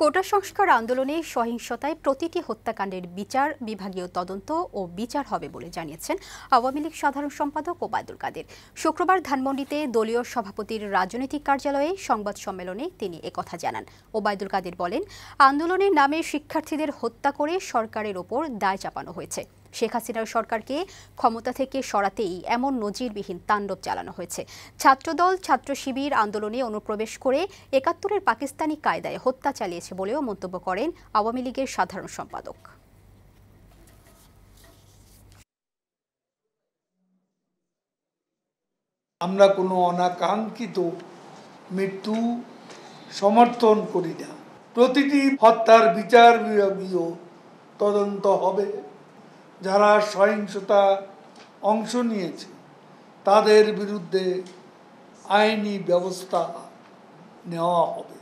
কোটা সংস্কার আন্দোলনে সহিংসতায় প্রতিটি হত্যাকাণ্ডের বিচার বিভাগীয় তদন্ত ও বিচার হবে বলে জানিয়েছেন আওয়ামী লীগ সাধারণ সম্পাদক ওবায়দুল কাদের। শুক্রবার ধানমন্ডিতে দলীয় সভাপতির রাজনৈতিক কার্যালয়ে সংবাদ সম্মেলনে তিনি একথা জানান। ওবায়দুল কাদের বলেন, আন্দোলনের নামে শিক্ষার্থীদের হত্যা করে সরকারের ওপর দায় চাপানো হয়েছে। শেখ হাসিনার সরকারকে ক্ষমতা থেকে সরাতেই এমন নজিরবিহীন তাণ্ডব চালানো হয়েছে। ছাত্রদল ছাত্র শিবির আন্দোলনে অনুপ্রবেশ করে ৭১-এর পাকিস্তানি কায়দায় হত্যা চালিয়েছে বলেও মন্তব্য করেন আওয়ামী লীগের সাধারণ সম্পাদক। আমরা কোনো অনাকাঙ্ক্ষিত মৃত্যু সমর্থন করি না। প্রতিটি হত্যার বিচার বিভাগীয় তদন্ত হবে। যারা সহিংসতা অংশ নিয়েছে তাদের বিরুদ্ধে আইনি ব্যবস্থা নেওয়া হবে।